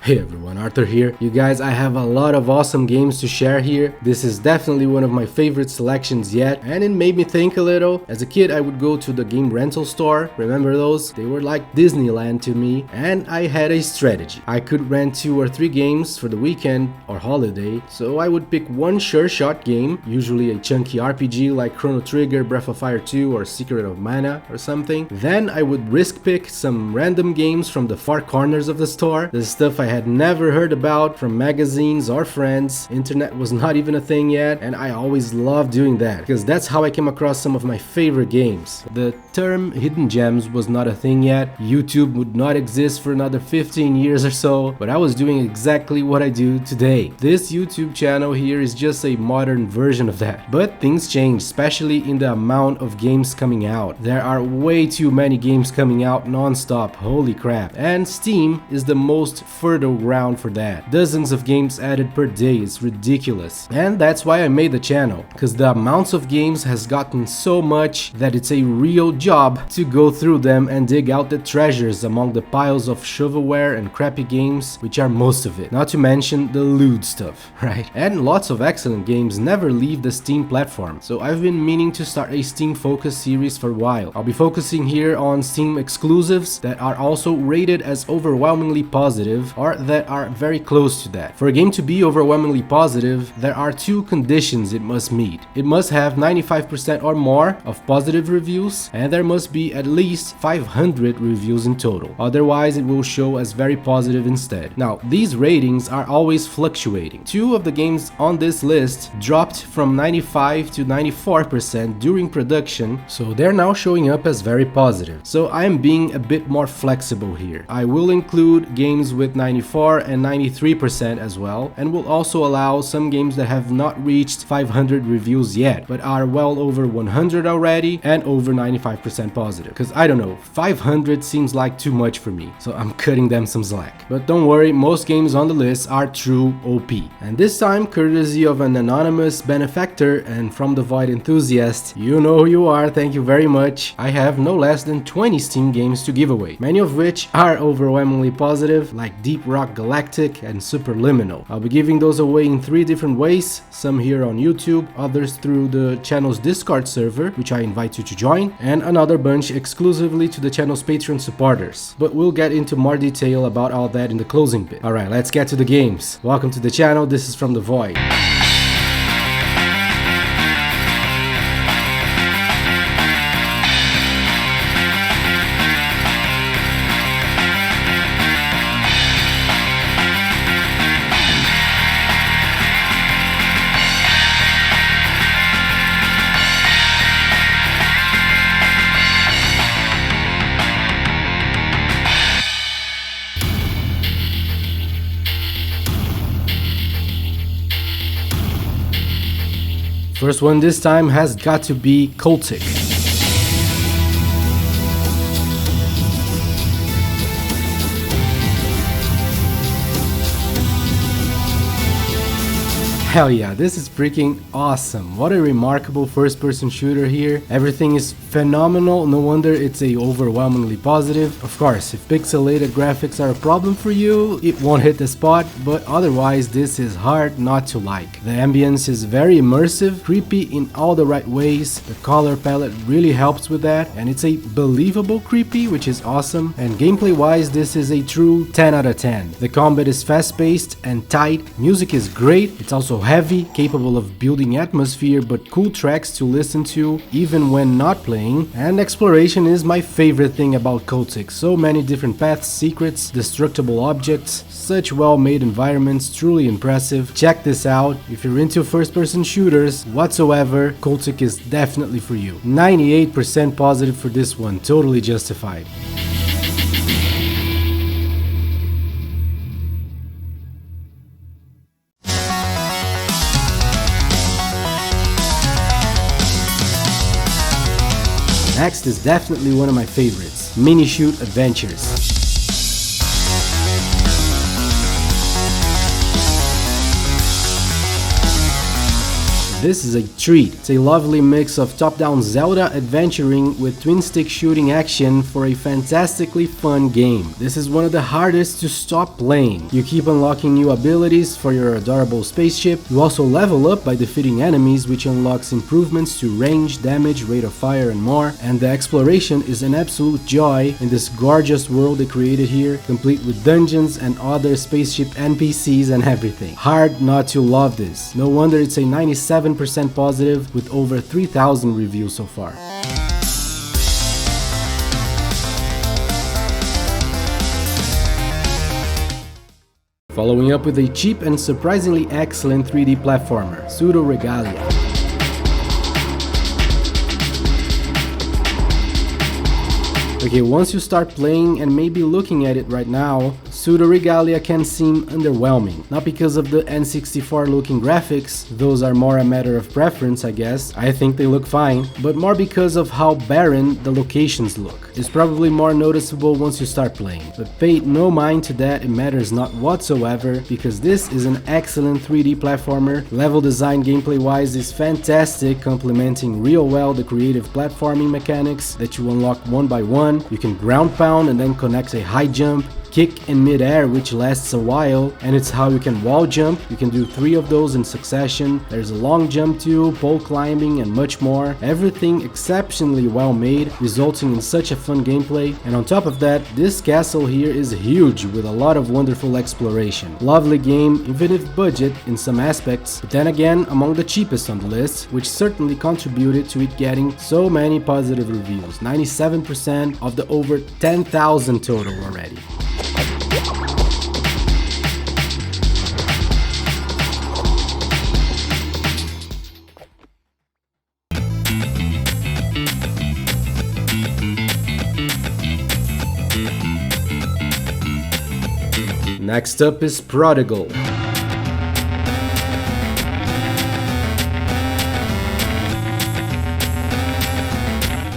Hey everyone, Arthur here. You guys, I have a lot of awesome games to share here. This is definitely one of my favorite selections yet, and it made me think a little. As a kid, I would go to the game rental store. Remember those? They were like Disneyland to me, and I had a strategy. I could rent 2 or 3 games for the weekend or holiday, so I would pick one sure shot game, usually a chunky RPG like Chrono Trigger, Breath of Fire 2 or Secret of Mana or something. Then I would risk pick some random games from the far corners of the store, the stuff I had never heard about from magazines or friends. Internet was not even a thing yet, and I always loved doing that because that's how I came across some of my favorite games. The term hidden gems was not a thing yet. YouTube would not exist for another 15 years or so, but I was doing exactly what I do today. This YouTube channel here is just a modern version of that. But things change, especially in the amount of games coming out. There are way too many games coming out non-stop, holy crap. And Steam is the most fertile ground for that. Dozens of games added per day, it's ridiculous. And that's why I made the channel, because the amounts of games has gotten so much that it's a real job to go through them and dig out the treasures among the piles of shovelware and crappy games, which are most of it. Not to mention the lewd stuff, right? And lots of excellent games never leave the Steam platform, so I've been meaning to start a Steam focus series for a while. I'll be focusing here on Steam exclusives that are also rated as overwhelmingly positive or that are very close to that. For a game to be overwhelmingly positive, there are 2 conditions it must meet. It must have 95% or more of positive reviews, and there must be at least 500 reviews in total. Otherwise, it will show as very positive instead. Now, these ratings are always fluctuating. 2 of the games on this list dropped from 95 to 94% during production, so they're now showing up as very positive. So I'm being a bit more flexible here. I will include games with 94 and 93% as well, and will also allow some games that have not reached 500 reviews yet, but are well over 100 already and over 95% positive. Because I don't know, 500 seems like too much for me, so I'm cutting them some slack. But don't worry, most games on the list are true OP. And this time, courtesy of an anonymous benefactor and from the Void enthusiast, you know who you are, thank you very much, I have no less than 20 Steam games to give away, many of which are overwhelmingly positive, like Deep Rock Galactic and Superliminal. I'll be giving those away in 3 different ways, some here on YouTube, others through the channel's Discord server, which I invite you to join, and another bunch exclusively to the channel's Patreon supporters. But we'll get into more detail about all that in the closing bit. Alright, let's get to the games. Welcome to the channel, this is From the Void. First one this time has got to be Cultic. Hell yeah, this is freaking awesome. What a remarkable first-person shooter here. Everything is phenomenal, no wonder it's a overwhelmingly positive. Of course, if pixelated graphics are a problem for you, it won't hit the spot, but otherwise this is hard not to like. The ambience is very immersive, creepy in all the right ways, the color palette really helps with that, and it's a believable creepy, which is awesome, and gameplay wise this is a true 10 out of 10. The combat is fast-paced and tight, music is great, it's also heavy, capable of building atmosphere but cool tracks to listen to even when not playing, and exploration is my favorite thing about Cultic. So many different paths, secrets, destructible objects, such well-made environments, truly impressive. Check this out, if you're into first-person shooters whatsoever, Cultic is definitely for you. 98% positive for this one, totally justified. Next is definitely one of my favorites, Minishoot Adventures. This is a treat. It's a lovely mix of top-down Zelda adventuring with twin-stick shooting action for a fantastically fun game. This is one of the hardest to stop playing. You keep unlocking new abilities for your adorable spaceship. You also level up by defeating enemies, which unlocks improvements to range, damage, rate of fire, and more. And the exploration is an absolute joy in this gorgeous world they created here, complete with dungeons and other spaceship NPCs and everything. Hard not to love this. No wonder it's a 97% positive with over 3,000 reviews so far. Following up with a cheap and surprisingly excellent 3D platformer, Pseudoregalia. Okay, once you start playing and maybe looking at it right now, Pseudoregalia can seem underwhelming. Not because of the N64 looking graphics, those are more a matter of preference I guess, I think they look fine, but more because of how barren the locations look. It's probably more noticeable once you start playing, but pay no mind to that, it matters not whatsoever, because this is an excellent 3D platformer. Level design gameplay wise is fantastic, complementing real well the creative platforming mechanics that you unlock one by one. You can ground pound and then connect a high jump, kick in mid-air, which lasts a while, and it's how you can wall jump. You can do 3 of those in succession. There's a long jump too, pole climbing, and much more. Everything exceptionally well made, resulting in such a fun gameplay. And on top of that, this castle here is huge with a lot of wonderful exploration. Lovely game, even if budget in some aspects, but then again among the cheapest on the list, which certainly contributed to it getting so many positive reviews. 97% of the over 10,000 total already. Next up is Prodigal.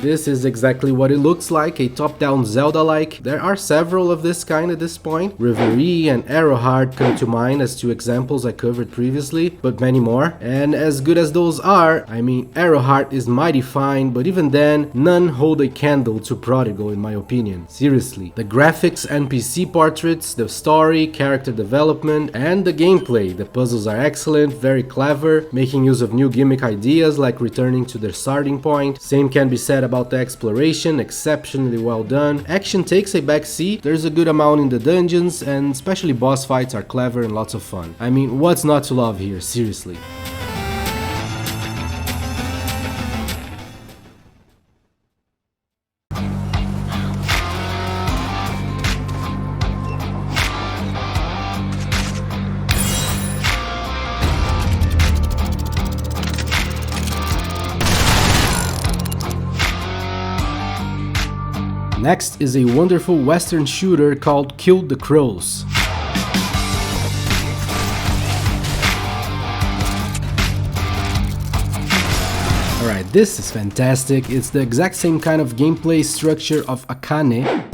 This is exactly what it looks like, a top-down Zelda-like. There are several of this kind at this point. Reverie and Arrowheart come to mind as 2 examples I covered previously, but many more. And as good as those are, I mean, Arrowheart is mighty fine, but even then, none hold a candle to Prodigal in my opinion. Seriously. The graphics, NPC portraits, the story, character development, and the gameplay. The puzzles are excellent, very clever, making use of new gimmick ideas like returning to their starting point. Same can be said about the exploration, exceptionally well done. Action takes a back seat, there's a good amount in the dungeons, and especially boss fights are clever and lots of fun. I mean, what's not to love here, seriously. Next is a wonderful western shooter called Kill the Crows. Alright, this is fantastic. It's the exact same kind of gameplay structure of Akane.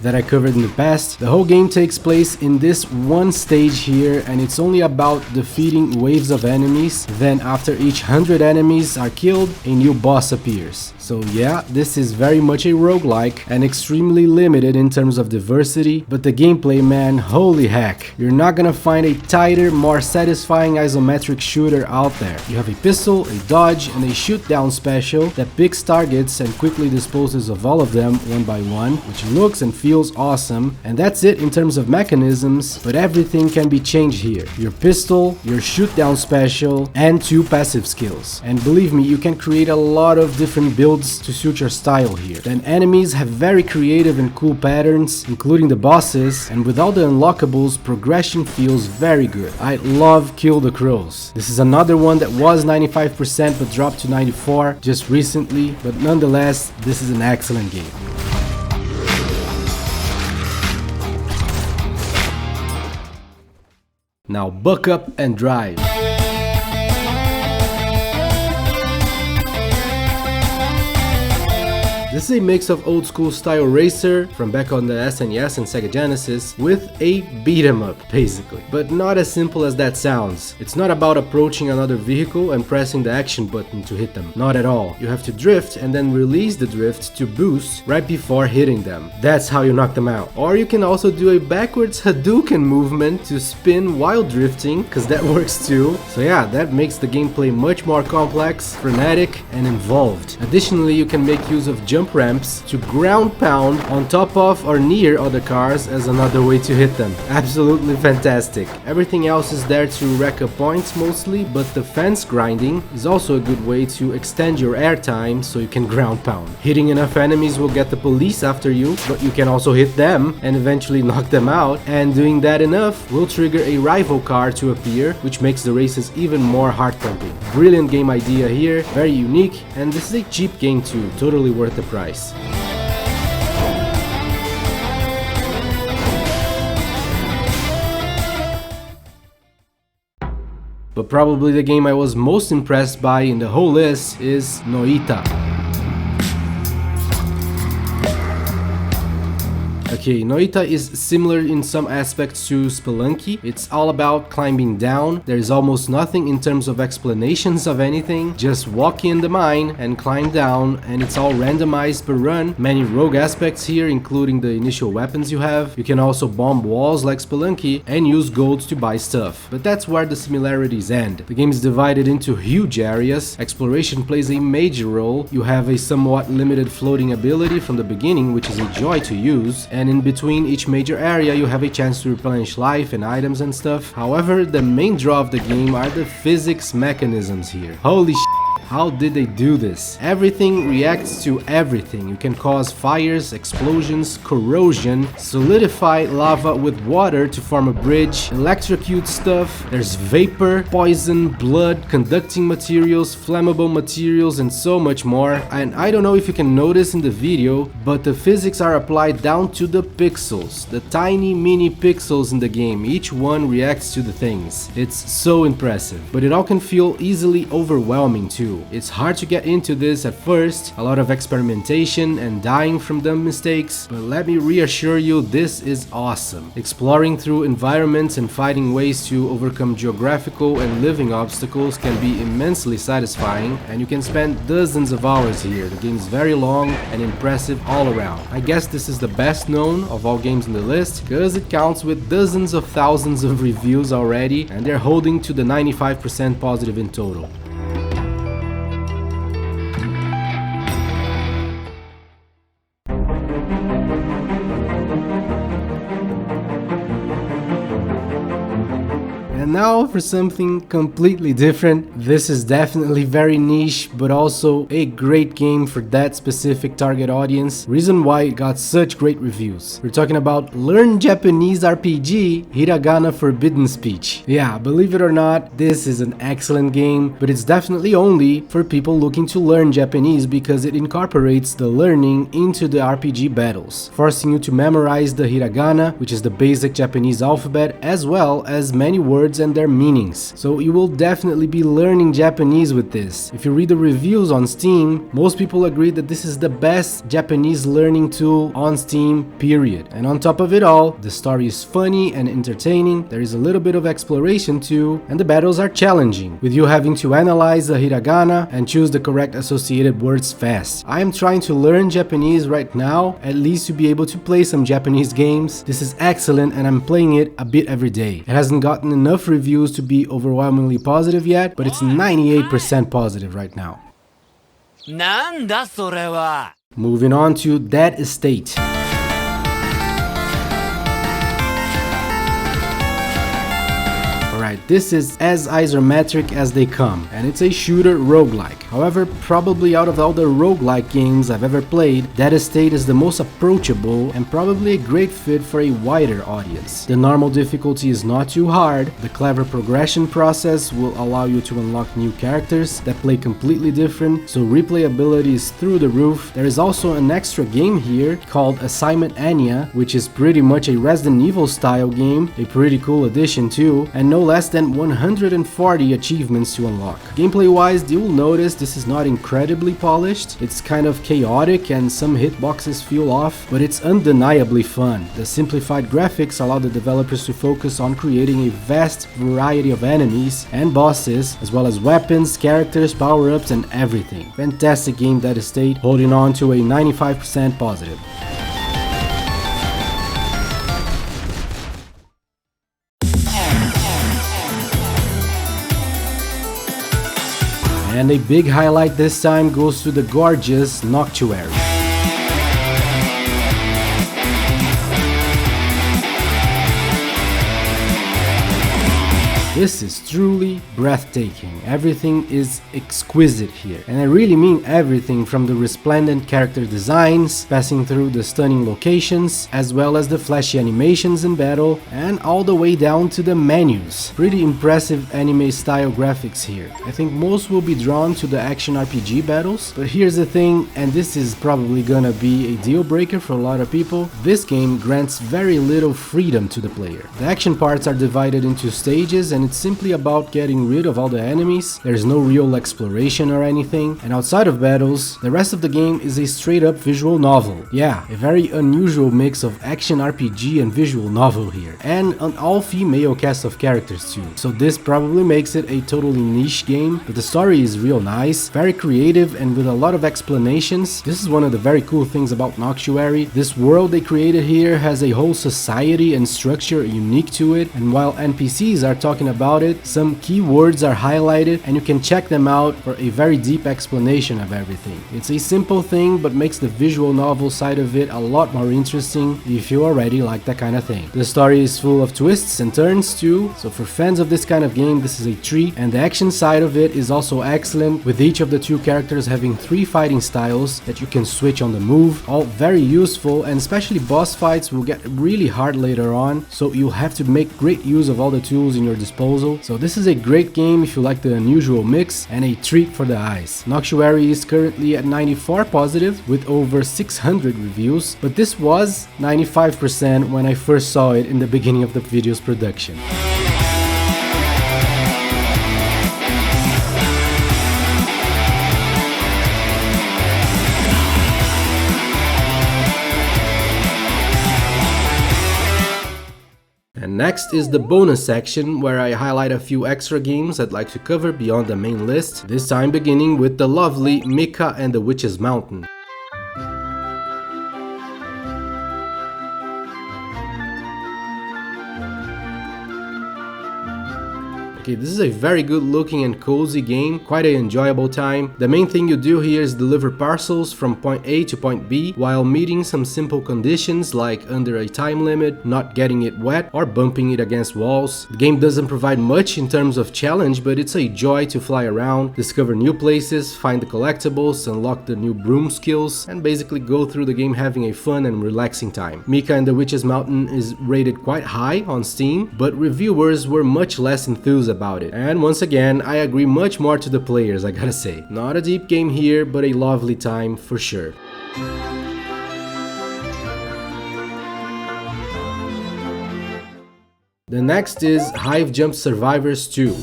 That I covered in the past. The whole game takes place in this one stage here, and it's only about defeating waves of enemies. Then after each 100 enemies are killed, a new boss appears. So yeah, this is very much a roguelike and extremely limited in terms of diversity, but the gameplay, man, holy heck. You're not gonna find a tighter, more satisfying isometric shooter out there. You have a pistol, a dodge, and a shoot down special that picks targets and quickly disposes of all of them one by one, which looks and feels awesome. And that's it in terms of mechanisms, but everything can be changed here. Your pistol, your shoot down special, and 2 passive skills. And believe me, you can create a lot of different builds to suit your style here. Then enemies have very creative and cool patterns, including the bosses, and with all the unlockables, progression feels very good. I love Kill the Crows. This is another one that was 95% but dropped to 94% just recently, but nonetheless, this is an excellent game. Now buck up and drive. This is a mix of old school style racer from back on the SNES and Sega Genesis with a beat 'em up, basically. But not as simple as that sounds. It's not about approaching another vehicle and pressing the action button to hit them. Not at all. You have to drift and then release the drift to boost right before hitting them. That's how you knock them out. Or you can also do a backwards Hadouken movement to spin while drifting, cause that works too. So yeah, that makes the gameplay much more complex, frenetic, and involved. Additionally, you can make use of jump ramps to ground pound on top of or near other cars as another way to hit them. Absolutely fantastic. Everything else is there to rack up points mostly, but the fence grinding is also a good way to extend your air time so you can ground pound. Hitting enough enemies will get the police after you, but you can also hit them and eventually knock them out, and doing that enough will trigger a rival car to appear, which makes the races even more heart-pumping. Brilliant game idea here, very unique, and this is a cheap game too, totally worth the price. But probably the game I was most impressed by in the whole list is Noita. Okay, Noita is similar in some aspects to Spelunky. It's all about climbing down. There is almost nothing in terms of explanations of anything. Just walk in the mine and climb down, and it's all randomized per run. Many rogue aspects here, including the initial weapons you have. You can also bomb walls like Spelunky and use golds to buy stuff. But that's where the similarities end. The game is divided into huge areas. Exploration plays a major role. You have a somewhat limited floating ability from the beginning, which is a joy to use. And in between each major area you have a chance to replenish life and items and stuff. However, the main draw of the game are the physics mechanisms here. Holy shit. How did they do this? Everything reacts to everything. You can cause fires, explosions, corrosion, solidify lava with water to form a bridge, electrocute stuff, there's vapor, poison, blood, conducting materials, flammable materials, and so much more. And I don't know if you can notice in the video, but the physics are applied down to the pixels. The tiny mini pixels in the game, each one reacts to the things. It's so impressive, but it all can feel easily overwhelming too. It's hard to get into this at first, a lot of experimentation and dying from dumb mistakes, but let me reassure you, this is awesome. Exploring through environments and finding ways to overcome geographical and living obstacles can be immensely satisfying, and you can spend dozens of hours here. The game is very long and impressive all around. I guess this is the best known of all games in the list, because it counts with dozens of thousands of reviews already, and they're holding to the 95% positive in total. And now for something completely different. This is definitely very niche, but also a great game for that specific target audience. Reason why it got such great reviews. We're talking about Learn Japanese RPG, Hiragana Forbidden Speech. Yeah, believe it or not, this is an excellent game, but it's definitely only for people looking to learn Japanese because it incorporates the learning into the RPG battles, forcing you to memorize the hiragana, which is the basic Japanese alphabet, as well as many words and their meanings. So you will definitely be learning Japanese with this. If you read the reviews on Steam, most people agree that this is the best Japanese learning tool on Steam, period. And on top of it all, the story is funny and entertaining, there is a little bit of exploration too, and the battles are challenging, with you having to analyze the hiragana and choose the correct associated words fast. I am trying to learn Japanese right now, at least to be able to play some Japanese games. This is excellent and I'm playing it a bit every day. It hasn't gotten enough reviews to be overwhelmingly positive yet, but it's 98% positive right now. Moving on to Dead Estate. Alright, this is as isometric as they come, and it's a shooter roguelike. However, probably out of all the roguelike games I've ever played, Dead Estate is the most approachable and probably a great fit for a wider audience. The normal difficulty is not too hard, the clever progression process will allow you to unlock new characters that play completely different, so replayability is through the roof. There is also an extra game here called Assignment Anya, which is pretty much a Resident Evil style game, a pretty cool addition too, and no less less than 140 achievements to unlock. Gameplay wise, you will notice this is not incredibly polished, it's kind of chaotic and some hitboxes feel off, but it's undeniably fun. The simplified graphics allow the developers to focus on creating a vast variety of enemies and bosses, as well as weapons, characters, power-ups and everything. Fantastic game that estate, holding on to a 95% positive. And a big highlight this time goes to the gorgeous Noctuary. This is truly breathtaking. Everything is exquisite here. And I really mean everything, from the resplendent character designs, passing through the stunning locations, as well as the flashy animations in battle, and all the way down to the menus. Pretty impressive anime style graphics here. I think most will be drawn to the action RPG battles, but here's the thing, and this is probably gonna be a deal breaker for a lot of people. This game grants very little freedom to the player. The action parts are divided into stages, and it's simply about getting rid of all the enemies. There's no real exploration or anything, and outside of battles, the rest of the game is a straight up visual novel. Yeah, a very unusual mix of action RPG and visual novel here, and an all-female cast of characters too. So this probably makes it a totally niche game, but the story is real nice, very creative and with a lot of explanations. This is one of the very cool things about Noctuary. This world they created here has a whole society and structure unique to it, and while NPCs are talking about it, some keywords are highlighted and you can check them out for a very deep explanation of everything. It's a simple thing, but makes the visual novel side of it a lot more interesting if you already like that kind of thing. The story is full of twists and turns too, so for fans of this kind of game, this is a treat, and the action side of it is also excellent, with each of the two characters having 3 fighting styles that you can switch on the move, all very useful, and especially boss fights will get really hard later on, so you'll have to make great use of all the tools in your disposal. So this is a great game if you like the unusual mix, and a treat for the eyes. Noctuary is currently at 94 positive with over 600 reviews, but this was 95% when I first saw it in the beginning of the video's production. And next is the bonus section, where I highlight a few extra games I'd like to cover beyond the main list, this time beginning with the lovely Mika and the Witch's Mountain. Okay, this is a very good looking and cozy game, quite an enjoyable time. The main thing you do here is deliver parcels from point A to point B while meeting some simple conditions like under a time limit, not getting it wet, or bumping it against walls. The game doesn't provide much in terms of challenge, but it's a joy to fly around, discover new places, find the collectibles, unlock the new broom skills, and basically go through the game having a fun and relaxing time. Mika and the Witch's Mountain is rated quite high on Steam, but reviewers were much less enthused about it. And once again, I agree much more to the players, I gotta say. Not a deep game here, but a lovely time for sure. The next is Hive Jump Survivors 2.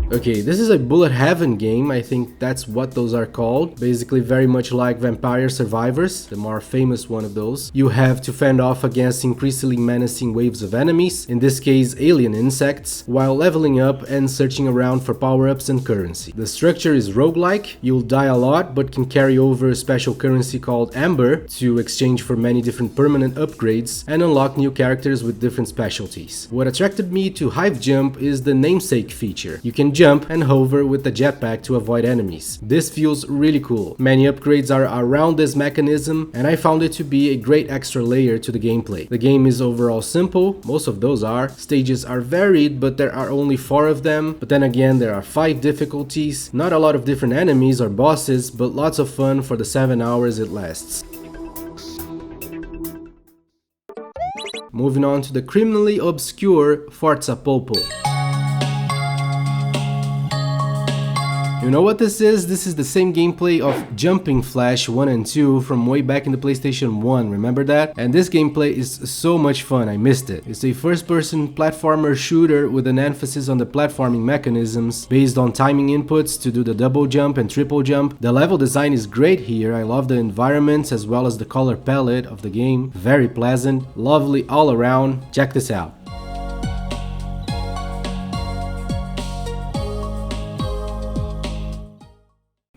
Okay, this is a bullet heaven game, I think that's what those are called. Basically very much like Vampire Survivors, the more famous one of those. You have to fend off against increasingly menacing waves of enemies, in this case alien insects, while leveling up and searching around for power-ups and currency. The structure is roguelike, you'll die a lot but can carry over a special currency called Amber to exchange for many different permanent upgrades and unlock new characters with different specialties. What attracted me to Hive Jump is the namesake feature. You can jump and hover with the jetpack to avoid enemies. This feels really cool. Many upgrades are around this mechanism, and I found it to be a great extra layer to the gameplay. The game is overall simple, most of those are. Stages are varied, but there are only 4 of them. But then again, there are 5 difficulties, not a lot of different enemies or bosses, but lots of fun for the 7 hours it lasts. Moving on to the criminally obscure Forza Polpo. You know what this is? This is the same gameplay of Jumping Flash 1 and 2 from way back in the PlayStation 1, remember that? And this gameplay is so much fun, I missed it. It's a first-person platformer shooter with an emphasis on the platforming mechanisms based on timing inputs to do the double jump and triple jump. The level design is great here, I love the environments as well as the color palette of the game, very pleasant, lovely all around. Check this out.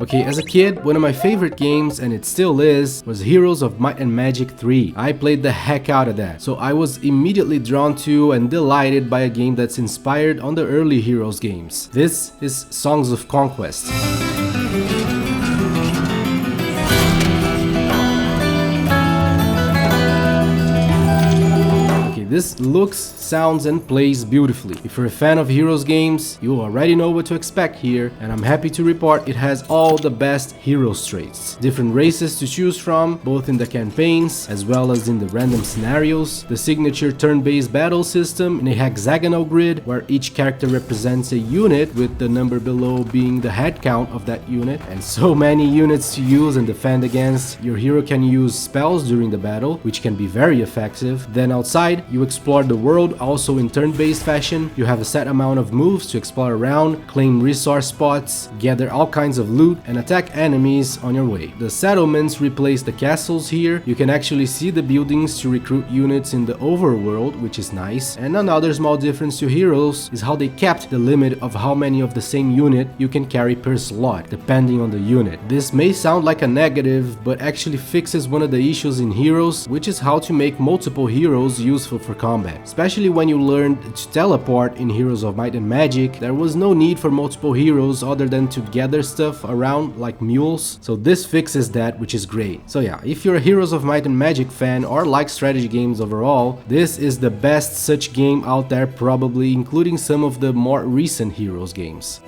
Okay, as a kid, one of my favorite games, and it still is, was Heroes of Might and Magic 3. I played the heck out of that, so I was immediately drawn to and delighted by a game that's inspired on the early Heroes games. This is Songs of Conquest. This looks, sounds and plays beautifully. If you're a fan of Heroes games, you already know what to expect here, and I'm happy to report it has all the best Heroes traits. Different races to choose from, both in the campaigns as well as in the random scenarios. The signature turn-based battle system in a hexagonal grid where each character represents a unit with the number below being the head count of that unit, and so many units to use and defend against. Your hero can use spells during the battle, which can be very effective. Then outside, you explore the world also in turn-based fashion. You have a set amount of moves to explore around, claim resource spots, gather all kinds of loot, and attack enemies on your way. The settlements replace the castles here. You can actually see the buildings to recruit units in the overworld, which is nice. And another small difference to Heroes is how they kept the limit of how many of the same unit you can carry per slot, depending on the unit. This may sound like a negative, but actually fixes one of the issues in Heroes, which is how to make multiple heroes useful for combat. Especially when you learned to teleport in Heroes of Might and Magic, there was no need for multiple heroes other than to gather stuff around like mules, so this fixes that, which is great. So yeah, if you're a Heroes of Might and Magic fan or like strategy games overall, this is the best such game out there, probably including some of the more recent Heroes games.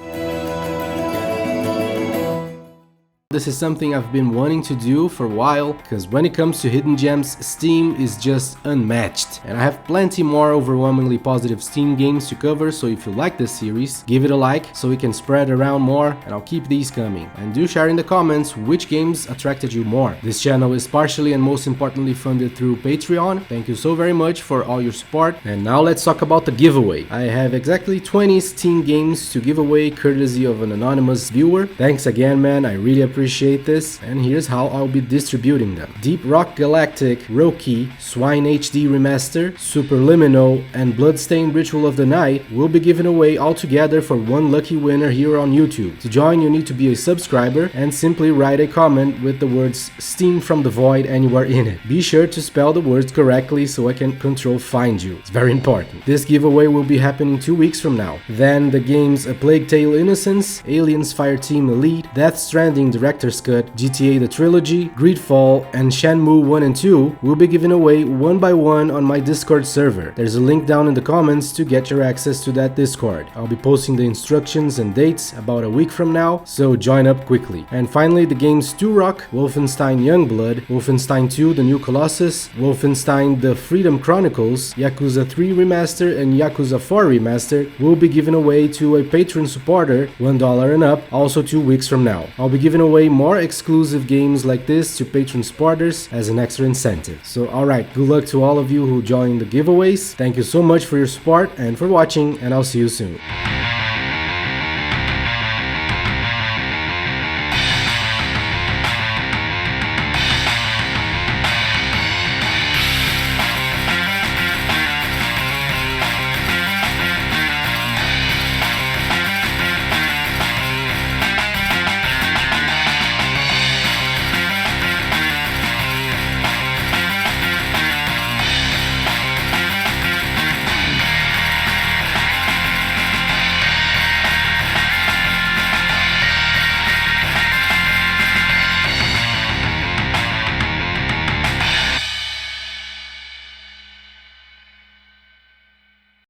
This is something I've been wanting to do for a while, because when it comes to hidden gems, Steam is just unmatched. And I have plenty more overwhelmingly positive Steam games to cover, so if you like this series, give it a like so we can spread around more, and I'll keep these coming. And do share in the comments which games attracted you more. This channel is partially and most importantly funded through Patreon. Thank you so very much for all your support. And now let's talk about the giveaway. I have exactly 20 Steam games to give away courtesy of an anonymous viewer. Thanks again, man, I really appreciate this, and here's how I'll be distributing them. Deep Rock Galactic, Roki, Swine HD Remaster, Superliminal, and Bloodstained Ritual of the Night will be given away all together for one lucky winner here on YouTube. To join, you need to be a subscriber and simply write a comment with the words Steam from the Void anywhere in it. Be sure to spell the words correctly so I can control find you. It's very important. This giveaway will be happening 2 weeks from now. Then the games A Plague Tale Innocence, Aliens Fireteam Elite, Death Stranding Director's Cut, GTA the Trilogy, Greedfall, and Shenmue 1 and 2 will be given away one by one on my Discord server. There's a link down in the comments to get your access to that Discord. I'll be posting the instructions and dates about a week from now, so join up quickly. And finally, the games Turok, Wolfenstein Youngblood, Wolfenstein 2 The New Colossus, Wolfenstein The Freedom Chronicles, Yakuza 3 Remaster, and Yakuza 4 Remaster will be given away to a Patreon supporter, $1 and up, also 2 weeks from now. I'll be giving away more exclusive games like this to Patreon supporters as an extra incentive. So alright, good luck to all of you who joined the giveaways. Thank you so much for your support and for watching, and I'll see you soon.